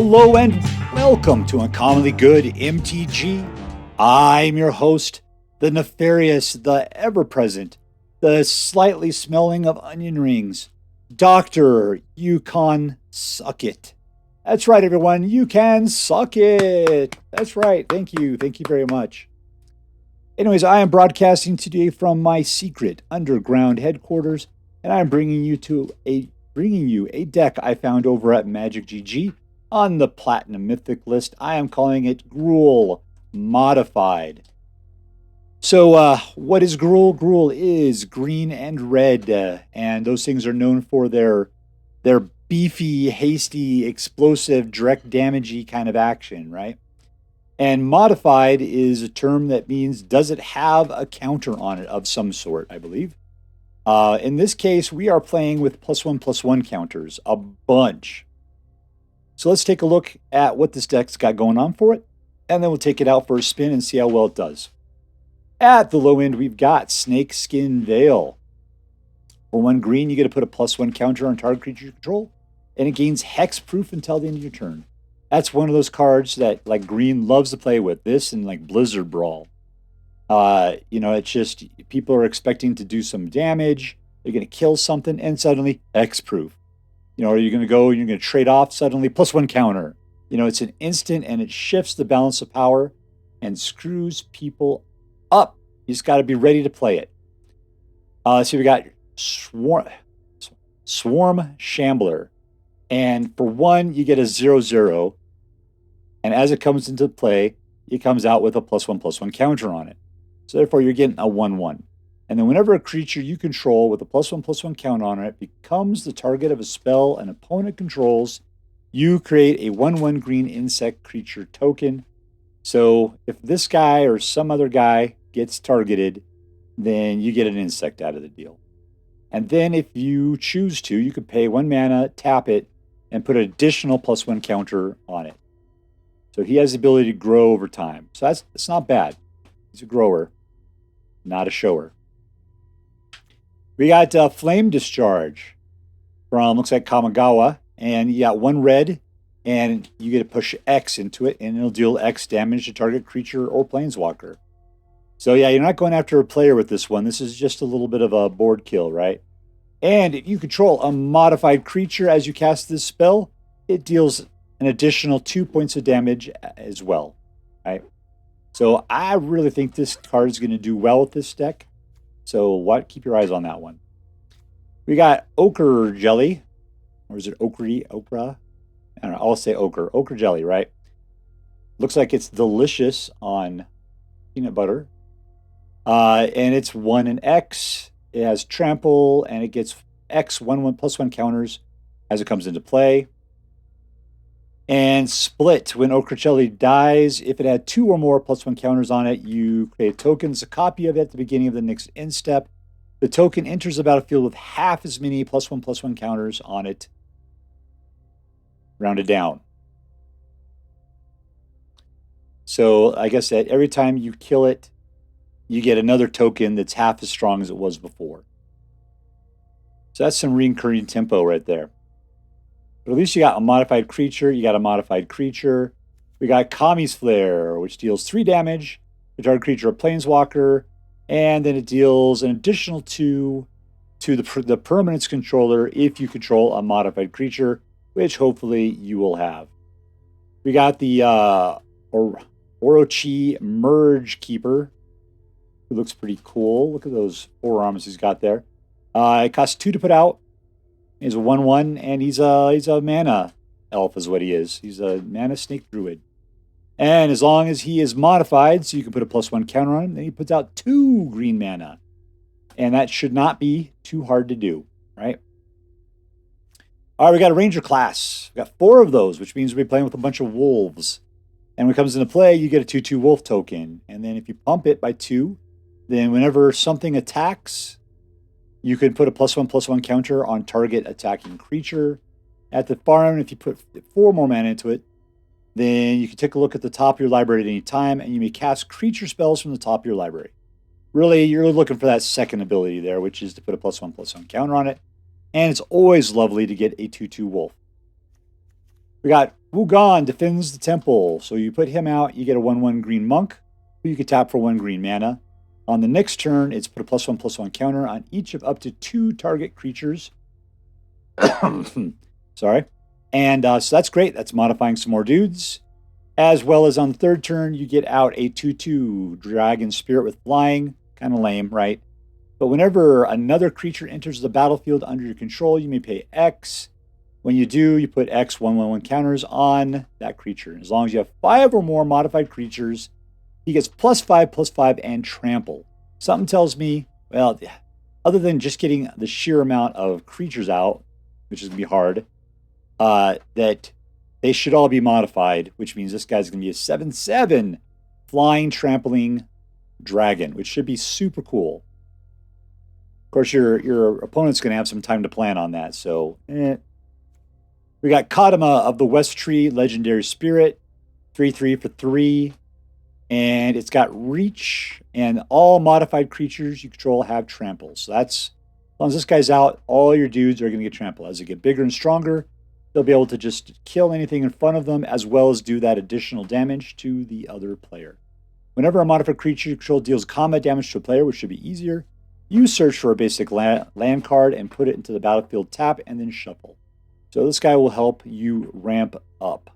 Hello and welcome to Uncommonly Good MTG. I'm your host, the nefarious, the ever-present, the slightly smelling of onion rings, Dr. Yukon Suck It. That's right, everyone. You can suck it. That's right. Thank you. Thank you very much. Anyways, I am broadcasting today from my secret underground headquarters, and I'm bringing you a deck I found over at Magic GG on the Platinum Mythic list. I am calling it GRUUL Modified. So, what is GRUUL? GRUUL is green and red, and those things are known for their beefy, hasty, explosive, direct damagey kind of action, right? And modified is a term that means, does it have a counter on it of some sort, I believe. In this case, we are playing with +1/+1 counters, a bunch. So let's take a look at what this deck's got going on for it, and then we'll take it out for a spin and see how well it does. At the low end, we've got Snakeskin Veil. For 1 green, you get to put a +1 counter on target creature you control, and it gains hexproof until the end of your turn. That's one of those cards that, like, green loves to play with. This and, like, Blizzard Brawl. It's just, people are expecting to do some damage. They're going to kill something, and suddenly, hexproof. Or you're going to go and you're going to trade off, suddenly, +1 counter. It's an instant, and it shifts the balance of power and screws people up. You just got to be ready to play it. So we got Swarm Shambler. And for 1, you get a 0/0. And as it comes into play, it comes out with a +1/+1 counter on it. So therefore, you're getting a 1/1. And then whenever a creature you control with a +1/+1 counter on it becomes the target of a spell an opponent controls, you create a 1/1 green insect creature token. So if this guy or some other guy gets targeted, then you get an insect out of the deal. And then if you choose to, you could pay 1 mana, tap it, and put an additional +1 counter on it. So he has the ability to grow over time. So that's not bad. He's a grower, not a shower. We got Flame Discharge from, looks like Kamigawa. And you got 1 red, and you get to push X into it, and it'll deal X damage to target creature or planeswalker. So yeah, you're not going after a player with this one. This is just a little bit of a board kill, right? And if you control a modified creature as you cast this spell, it deals an additional 2 points of damage as well, right? So I really think this card is going to do well with this deck. So keep your eyes on that one. We got Ochre Jelly, or is it Ochre? I don't know. I'll say Ochre. Ochre Jelly, right? Looks like it's delicious on peanut butter. And it's 1 and X. It has trample, and it gets X 1/1/+1 counters as it comes into play. And split. When Ochre Jelly dies, if it had 2 or more +1 counters on it, you create tokens, a copy of it at the beginning of the next end step. The token enters the battlefield with half as many +1/+1 counters on it. Rounded down. So, like I said, every time you kill it, you get another token that's half as strong as it was before. So that's some recurring tempo right there. But at least you got a modified creature. You got a modified creature. We got Kami's Flare, which deals 3 damage to target creature or planeswalker. And then it deals an additional 2 to the permanence controller if you control a modified creature, which hopefully you will have. We got the Orochi Merge-Keeper, who looks pretty cool. Look at those forearms he's got there. It costs 2 to put out. He's a 1/1, and he's a mana elf is what he is. He's a mana snake druid. And as long as he is modified, so you can put a +1 counter on him, then he puts out 2 green mana. And that should not be too hard to do, right? All right, we got a Ranger class. We got 4 of those, which means we'll be playing with a bunch of wolves. And when it comes into play, you get a 2/2 wolf token. And then if you pump it by 2, then whenever something attacks, you can put a +1/+1 counter on target attacking creature. At the far end, if you put 4 more mana into it, then you can take a look at the top of your library at any time, and you may cast creature spells from the top of your library. Really, you're looking for that second ability there, which is to put a +1/+1 counter on it. And it's always lovely to get a 2/2 wolf. We got Jugan defends the temple. So you put him out, you get a 1/1 green monk, who you can tap for 1 green mana. On the next turn, it's put a +1/+1 counter on each of up to 2 target creatures. Sorry. And so that's great. That's modifying some more dudes. As well as on the third turn, you get out a 2/2 Dragon Spirit with flying. Kind of lame, right? But whenever another creature enters the battlefield under your control, you may pay X. When you do, you put X 1/1 counters on that creature. As long as you have 5 or more modified creatures, he gets +5/+5 and trample. Something tells me, well, other than just getting the sheer amount of creatures out, which is going to be hard, that they should all be modified, which means this guy's going to be a 7/7 flying trampling dragon, which should be super cool. Of course, your opponent's going to have some time to plan on that. So, we got Kodama of the West Tree, Legendary Spirit, 3/3 for 3. And it's got reach, and all modified creatures you control have trample. So that's, as long as this guy's out, all your dudes are going to get trample. As they get bigger and stronger, they'll be able to just kill anything in front of them, as well as do that additional damage to the other player. Whenever a modified creature you control deals combat damage to a player, which should be easier, you search for a basic land card and put it into the battlefield, tap, and then shuffle. So this guy will help you ramp up.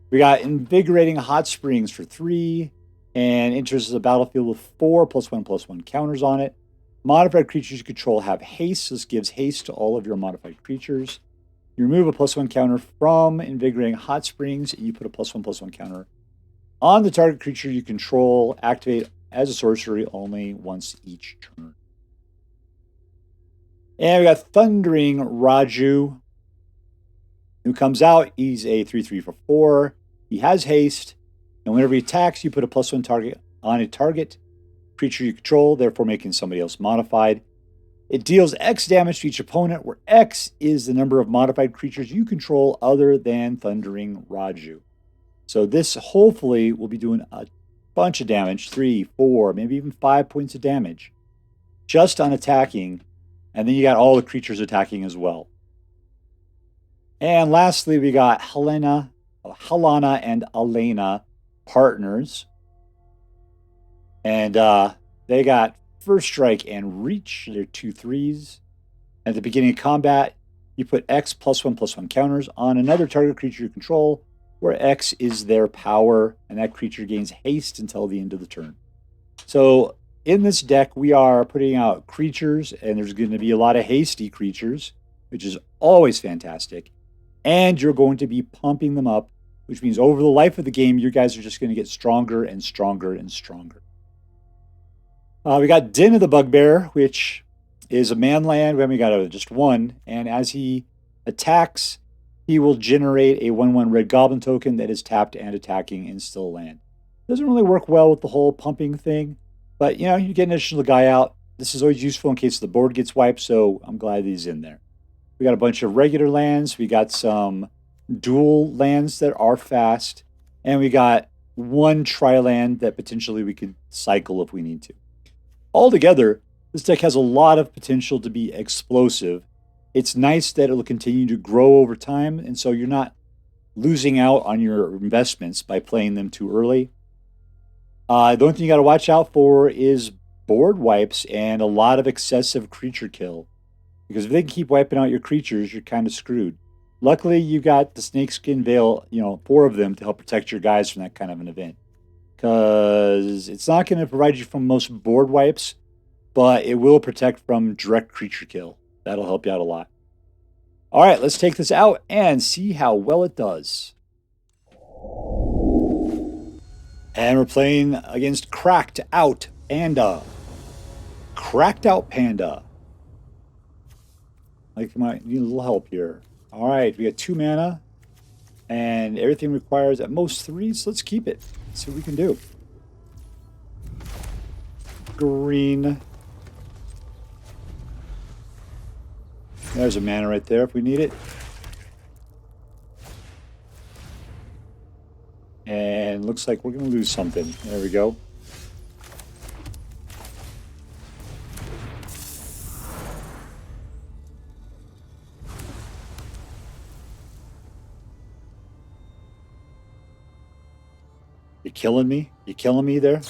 We got Invigorating Hot Springs for 3, and enters the battlefield with 4 +1/+1 counters on it. Modified creatures you control have haste. This gives haste to all of your modified creatures. You remove a +1 counter from Invigorating Hot Springs, and you put a +1/+1 counter on the target creature you control. Activate as a sorcery only once each turn. And we got Thundering Raiju, who comes out. He's a 3/3 for 4. He has haste, and whenever he attacks, you put a +1 target on a target creature you control, therefore making somebody else modified. It deals X damage to each opponent, where X is the number of modified creatures you control other than Thundering Raiju. So this hopefully will be doing a bunch of damage, 3, 4, maybe even 5 points of damage, just on attacking, and then you got all the creatures attacking as well. And lastly, we got Halana and Alena partners. And they got First Strike and Reach. They're 2/3s. At the beginning of combat, you put X +1/+1 counters on another target creature you control, where X is their power, and that creature gains haste until the end of the turn. So in this deck, we are putting out creatures, and there's going to be a lot of hasty creatures, which is always fantastic. And you're going to be pumping them up, which means over the life of the game, you guys are just going to get stronger and stronger and stronger. We got Din of the Bugbear, which is a man land. We haven't got just one. And as he attacks, he will generate a 1/1 red goblin token that is tapped and attacking and still land. Doesn't really work well with the whole pumping thing, but you get an additional guy out. This is always useful in case the board gets wiped, so I'm glad he's in there. We got a bunch of regular lands. We got some dual lands that are fast, and we got one tri-land that potentially we could cycle if we need to. Altogether, this deck has a lot of potential to be explosive. It's nice that it'll continue to grow over time, and so you're not losing out on your investments by playing them too early. The only thing you got to watch out for is board wipes and a lot of excessive creature kill. Because if they can keep wiping out your creatures, you're kind of screwed. Luckily, you got the Snakeskin Veil, 4 of them to help protect your guys from that kind of an event. Because it's not going to provide you from most board wipes, but it will protect from direct creature kill. That'll help you out a lot. All right, let's take this out and see how well it does. And we're playing against CrackedOutPanda. CrackedOutPanda. Like, might need a little help here. All right, we got 2 mana, and everything requires at most 3, so let's keep it. Let's see what we can do. Green. There's a mana right there if we need it. And looks like we're going to lose something. There we go. killing me? You killing me there?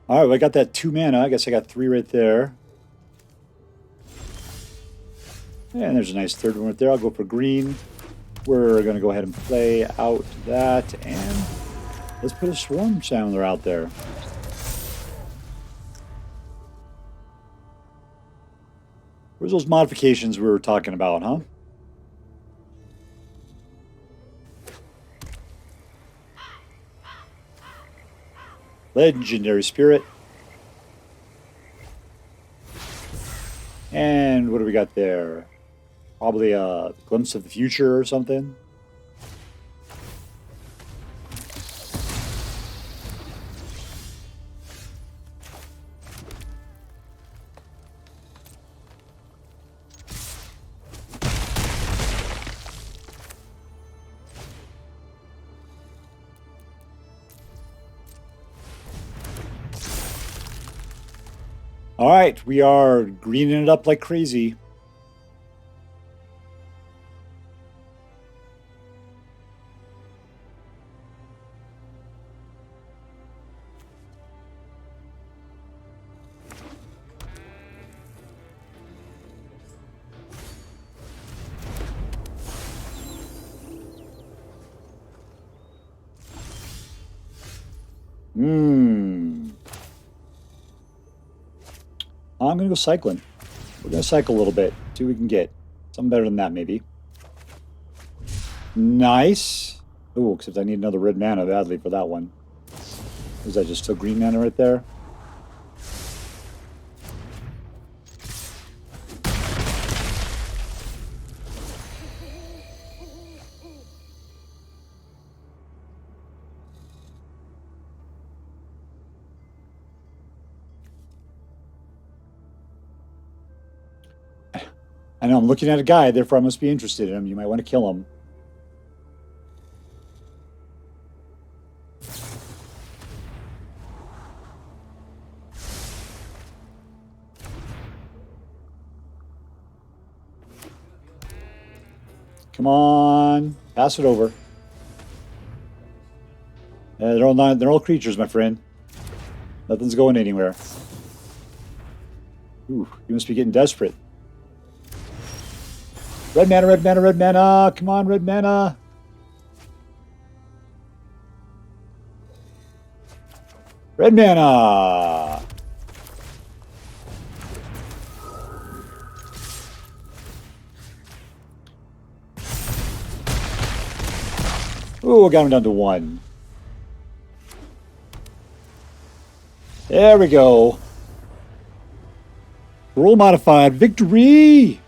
All right, well, I got that 2 mana. I guess I got 3 right there. And there's a nice third one right there. I'll go for green. We're going to go ahead and play out that. And let's put a Swarm Shambler out there. Where's those modifications we were talking about, huh? Legendary Spirit. And what do we got there? Probably a Glimpse of the Future or something. All right, we are greening it up like crazy. I'm going to go cycling. We're going to cycle a little bit. See what we can get. Something better than that, maybe. Nice. Ooh, except I need another red mana badly for that one. Is that just still green mana right there? I know I'm looking at a guy, therefore I must be interested in him. You might want to kill him. Come on, pass it over. They're all creatures, my friend. Nothing's going anywhere. Ooh, you must be getting desperate. Red mana, red mana, red mana. Come on, red mana. Red mana. Ooh, got him down to 1. There we go. GRUUL modified victory.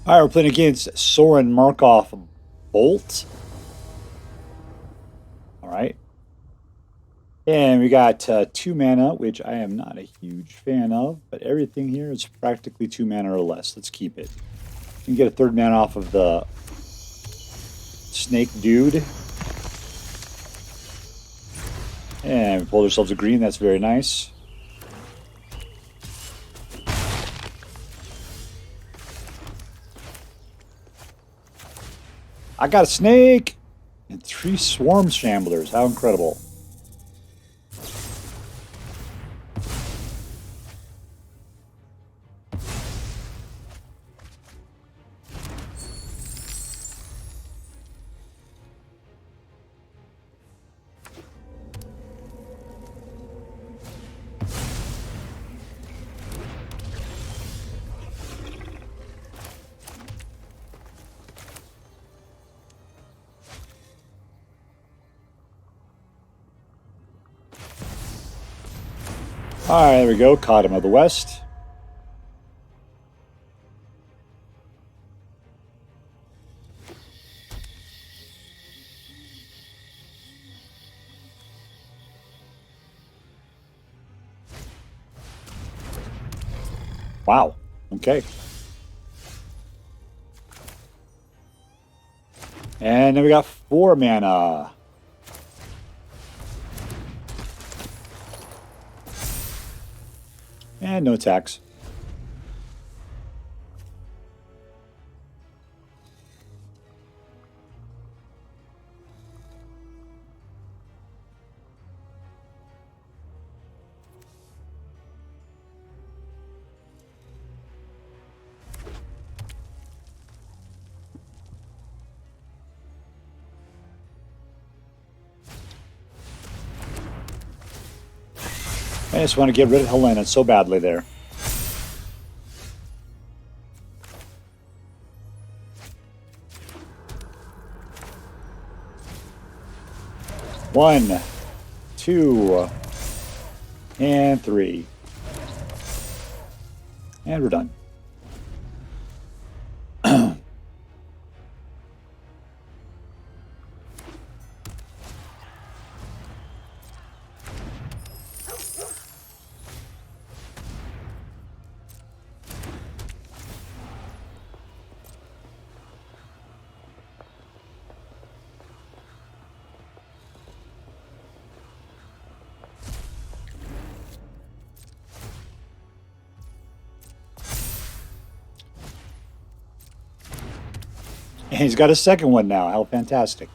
All right, we're playing against Sorin Markov Bolt. All right. And we got 2 mana, which I am not a huge fan of, but everything here is practically 2 mana or less. Let's keep it. You can get a 3rd mana off of the Snake Dude. And we pulled ourselves a green. That's very nice. I got a snake and 3 Swarm Shamblers. How incredible. All right, there we go. Kodama of the West. Wow. Okay. And then we got 4 mana. And no attacks. I just want to get rid of Halana so badly there. One, two, and three. And we're done. And he's got a second one now. How fantastic.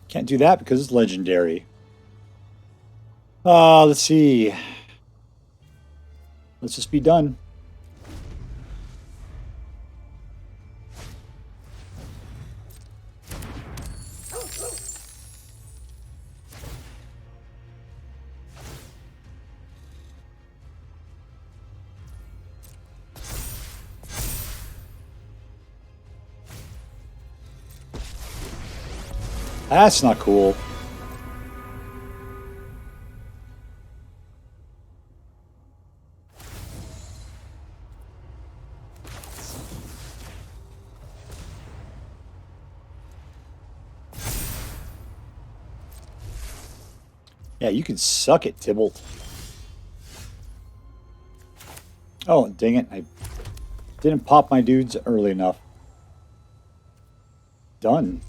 Can't do that because it's legendary. Let's see. Let's just be done. That's not cool. Yeah, you can suck it, Tybalt. Oh, dang it. I didn't pop my dudes early enough. Done.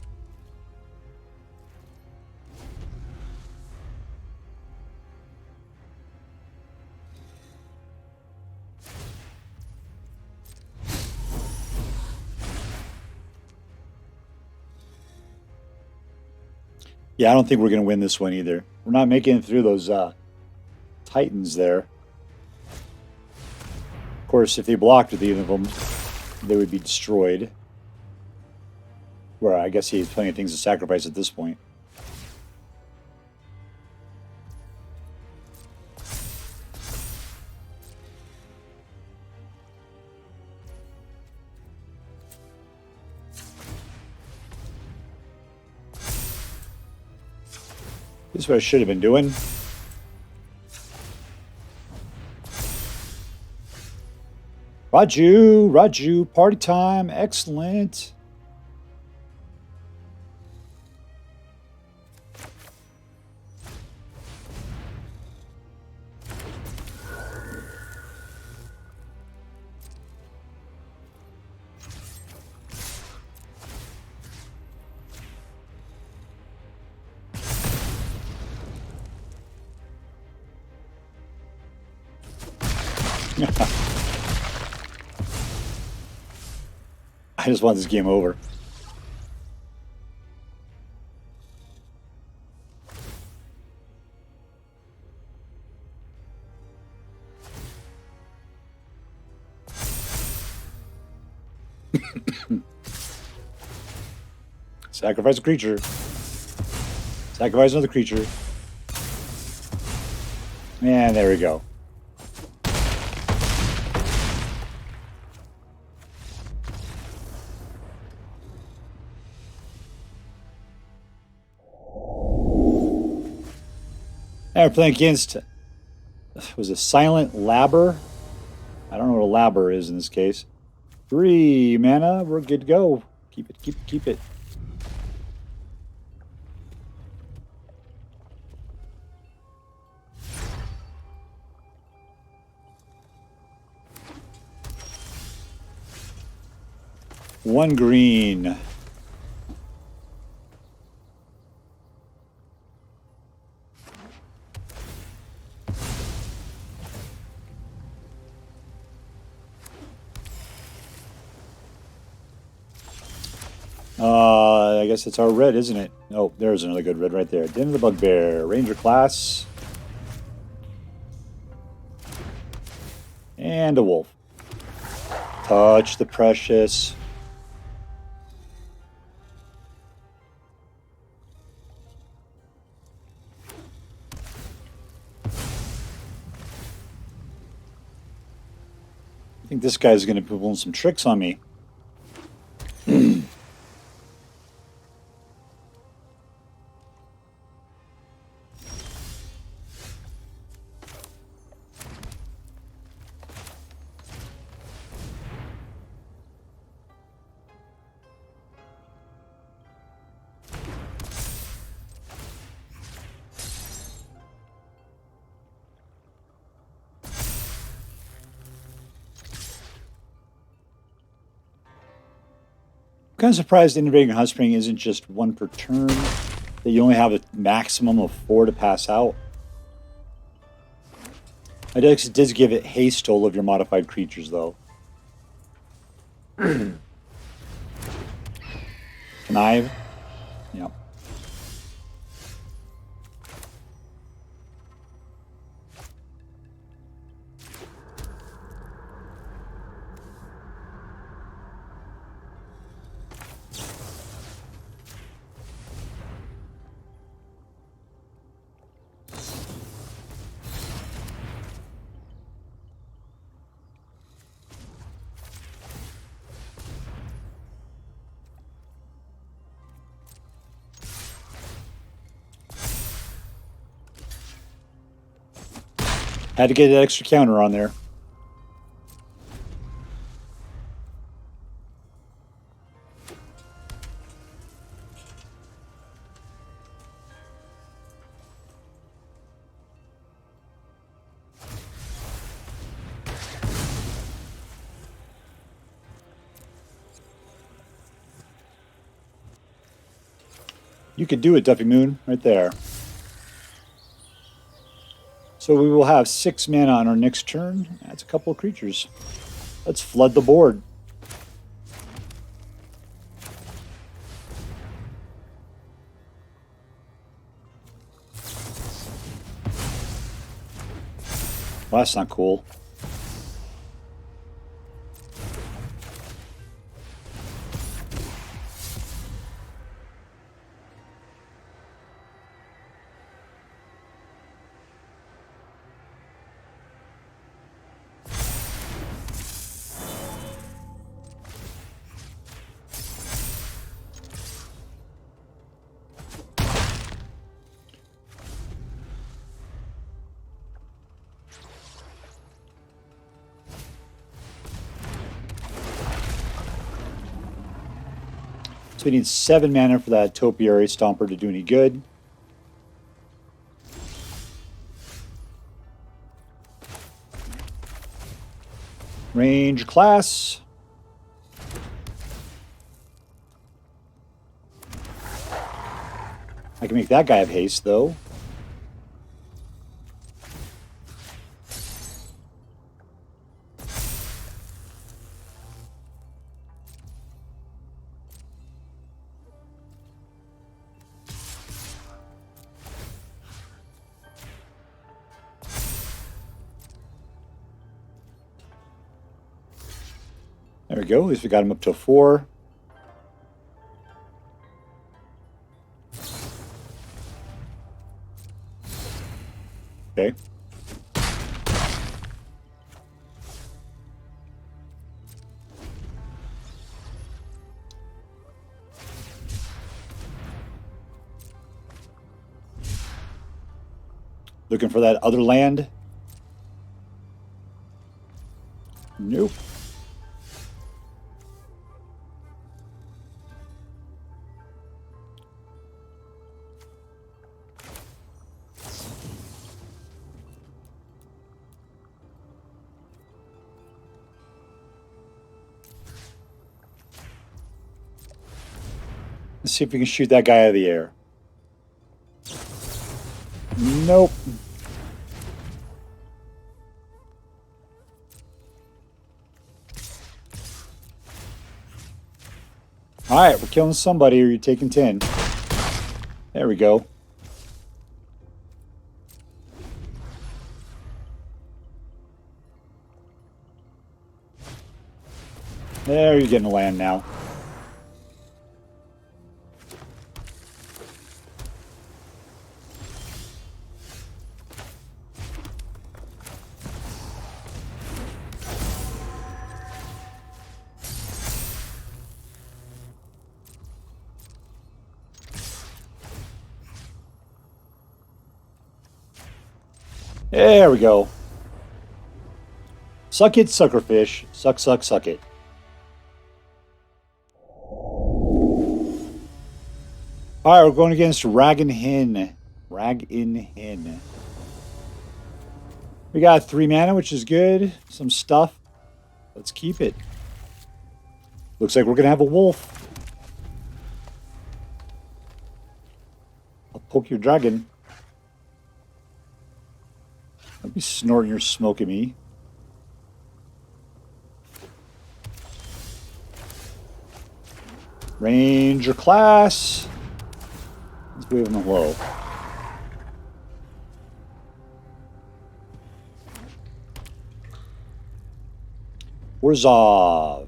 Yeah, I don't think we're going to win this one either. We're not making it through those Titans there. Of course, if they blocked with either of them, they would be destroyed. Where I guess he has plenty of things to sacrifice at this point. This is what I should have been doing. Raiju, party time, excellent. I just want this game over. Sacrifice a creature. Sacrifice another creature. And there we go. Now we're playing against, was it silentlabber? I don't know what a labber is in this case. 3 mana, we're good to go. Keep it, keep it, keep it. One green. I guess it's our red, isn't it? Oh, there's another good red right there. Din the Bugbear, Ranger class. And a wolf. Touch the precious. I think this guy's going to be pulling some tricks on me. I'm kind of surprised Invigorating Hot Spring isn't just one per turn, that you only have a maximum of 4 to pass out. I did give it haste to all of your modified creatures, though. Connive? Yeah. Had to get that extra counter on there. You could do it, Duffy Moon, right there. So we will have 6 mana on our next turn. That's a couple of creatures. Let's flood the board. Well, that's not cool. So we need 7 mana for that Topiary Stomper to do any good. Range class. I can make that guy have haste, though. There we go. At least we got him up to 4. Okay. Looking for that other land? Nope. Let's see if we can shoot that guy out of the air. Nope. Alright, we're killing somebody or you're taking 10. There we go. There, you're getting a land now. There we go. Suck it, suckerfish. Suck, suck, suck it. Alright, we're going against RagNHen. RagNHen. We got 3 mana, which is good. Some stuff. Let's keep it. Looks like we're going to have a wolf. I'll poke your dragon. Don't be snorting your smoke at me. Ranger class. Let's wave them hello. Warzov.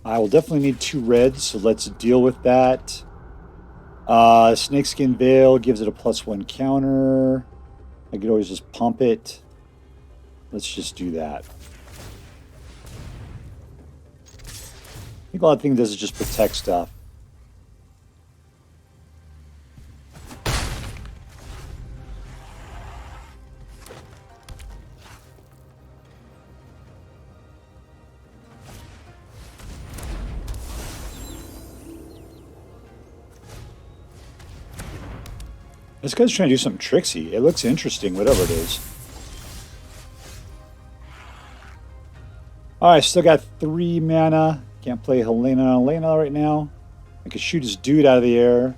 I will definitely need 2 reds, so let's deal with that. Snakeskin Veil gives it a +1 counter. I could always just pump it. Let's just do that. I think a lot of things does is just protect stuff. This guy's trying to do something tricksy. It looks interesting, whatever it is. Alright, still got 3 mana. Can't play Halana right now. I could shoot his dude out of the air.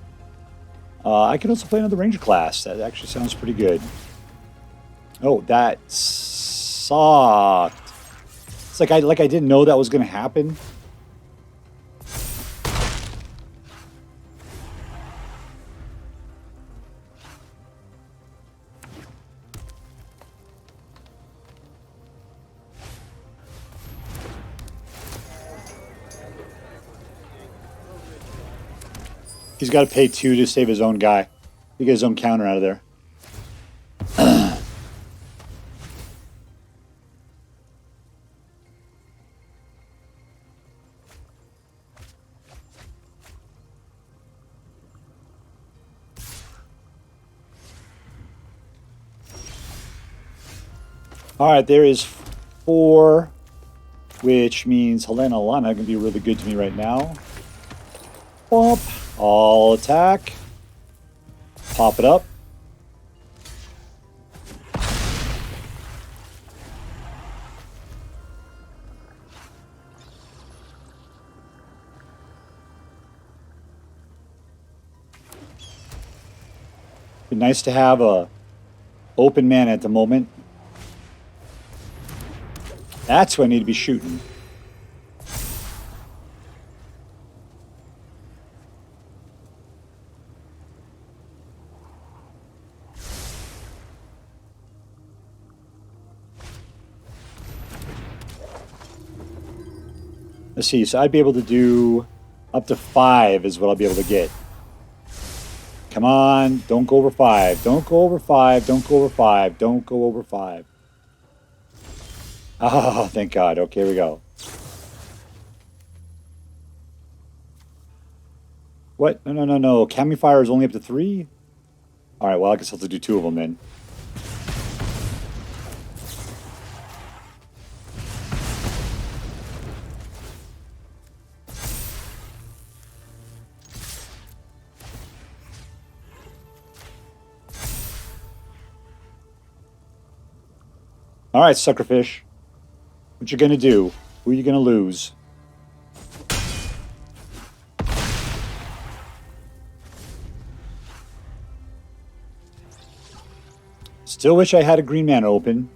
I could also play another Ranger class. That actually sounds pretty good. Oh, that sucked. It's like I didn't know that was going to happen. He's got to pay 2 to save his own guy. To get his own counter out of there. Alright, there is 4, which means Alena can be really good to me right now. Bump. All attack. Pop it up. Be nice to have a open mana at the moment. That's what I need to be shooting. Let's see, so I'd be able to do up to 5 is what I'll be able to get. Come on, don't go over 5. Don't go over 5. Don't go over 5. Don't go over 5. Oh, thank God. Okay, here we go. What? No. Cami Fire is only up to 3? Alright, well, I guess I'll have to do 2 of them then. All right, suckerfish. What you gonna do? Who are you gonna lose? Still wish I had a green mana open.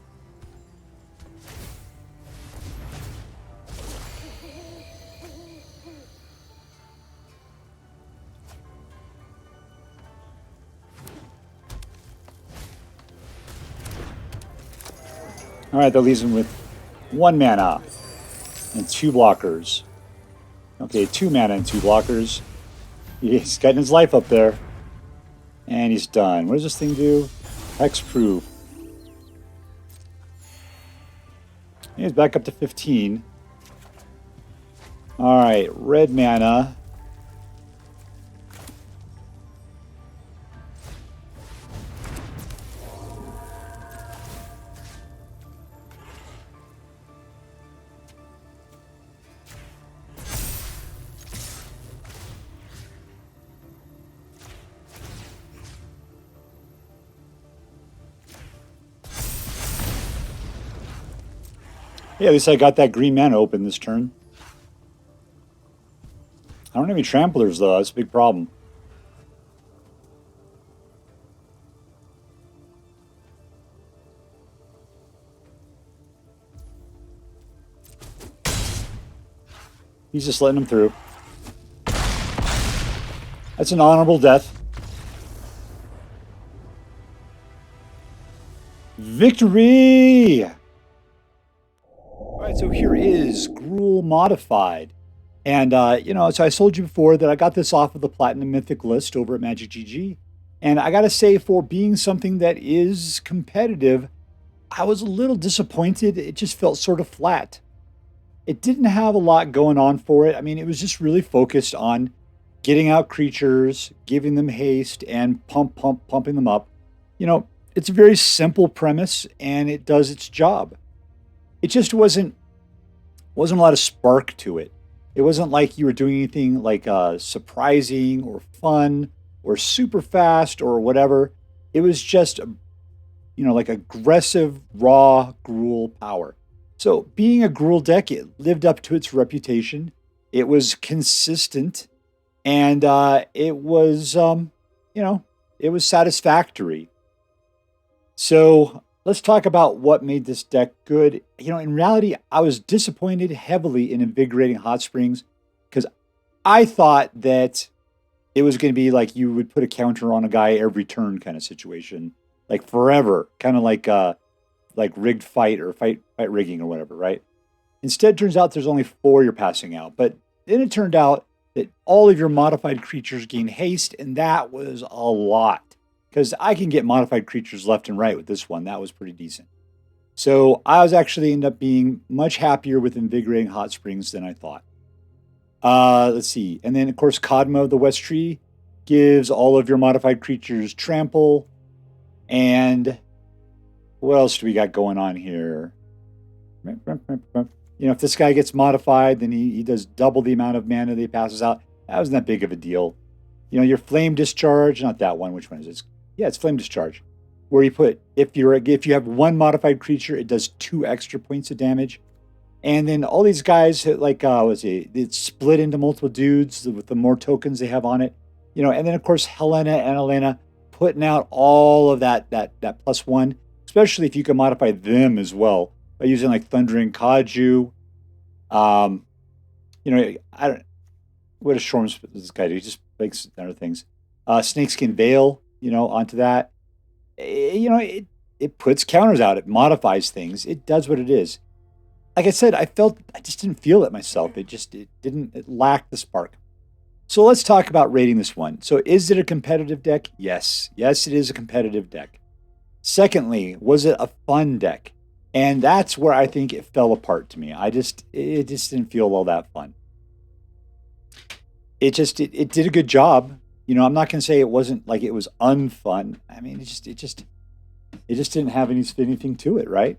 All right, that leaves him with 1 mana and 2 blockers. Okay, 2 mana and 2 blockers. He's getting his life up there. And he's done. What does this thing do? Hexproof. He's back up to 15. Alright, red mana. Yeah, at least I got that green mana open this turn. I don't have any tramplers, though. That's a big problem. He's just letting him through. That's an honorable death. Victory! Alright, so here is GRUUL Modified. And, you know, so I told you before that I got this off of the Platinum Mythic list over at Magic GG. And I gotta say, for being something that is competitive, I was a little disappointed. It just felt sort of flat. It didn't have a lot going on for it. I mean, it was just really focused on getting out creatures, giving them haste, and pumping them up. You know, it's a very simple premise, and it does its job. It just wasn't a lot of spark to it. It wasn't like you were doing anything like surprising or fun or super fast or whatever. It was just, you know, like aggressive, raw GRUUL power. So being a GRUUL deck, it lived up to its reputation. It was consistent, and it was, you know, it was satisfactory. So let's talk about what made this deck good. You know, in reality, I was disappointed heavily in Invigorating Hot Springs because I thought that it was going to be like you would put a counter on a guy every turn kind of situation, like forever, kind of like rigged fight or fight rigging or whatever, right? Instead, it turns out there's only 4 you're passing out. But then it turned out that all of your modified creatures gain haste, and that was a lot. Because I can get modified creatures left and right with this one. That was pretty decent. So I was actually ended up being much happier with Invigorating Hot Springs than I thought. Let's see. And then, of course, Kodama of the West Tree gives all of your modified creatures trample. And what else do we got going on here? You know, if this guy gets modified, then he does double the amount of mana that he passes out. That wasn't that big of a deal. You know, your Flame Discharge, not that one. Which one is it? Yeah, it's Flame Discharge. Where you put, if you have 1 modified creature, it does 2 extra points of damage. And then all these guys, like, it's split into multiple dudes with the more tokens they have on it. You know, and then, of course, Halana and Alena putting out all of that +1, especially if you can modify them as well by using, like, Thundering Raiju. You know, what does Swarm this guy do? He just makes other things. Snakeskin Veil, you know, onto that. You know, it puts counters out. It modifies things. It does what it is. Like I said, I just didn't feel it myself. It lacked the spark. So let's talk about rating this one. So is it a competitive deck? Yes. Yes, it is a competitive deck. Secondly, was it a fun deck? And that's where I think it fell apart to me. It just didn't feel all that fun. It did a good job. You know, I'm not going to say it wasn't like it was unfun. I mean, it just didn't have anything to it, right?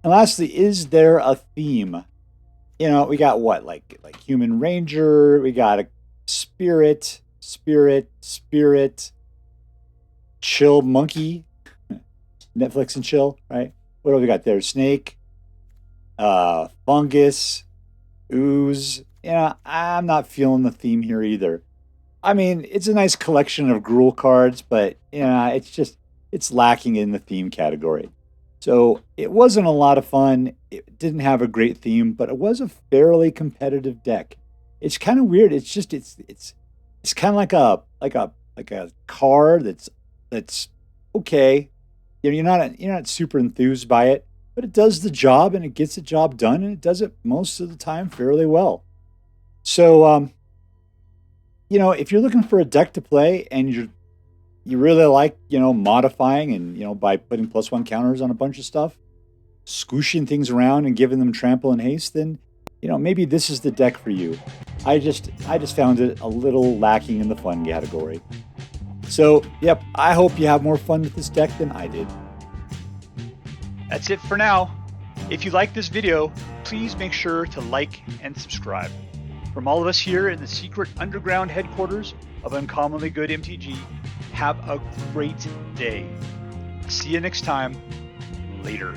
And lastly, is there a theme? You know, we got what, like Human Ranger, we got a Spirit, Chill Monkey, Netflix and Chill, right? What do we got there? Snake, fungus, ooze. Yeah, I'm not feeling the theme here either. I mean, it's a nice collection of Gruul cards, but yeah, it's lacking in the theme category. So it wasn't a lot of fun. It didn't have a great theme, but it was a fairly competitive deck. It's kind of weird. It's kind of like a car that's okay. You know, you're not super enthused by it, but it does the job and it gets the job done and it does it most of the time fairly well. So you know, if you're looking for a deck to play and you really like, you know, modifying and, you know, by putting +1 counters on a bunch of stuff, squooshing things around and giving them trample and haste, then, you know, maybe this is the deck for you. I just found it a little lacking in the fun category. So, yep, I hope you have more fun with this deck than I did. That's it for now. If you like this video, please make sure to like and subscribe. From all of us here in the secret underground headquarters of Uncommonly Good MTG, have a great day. See you next time. Later.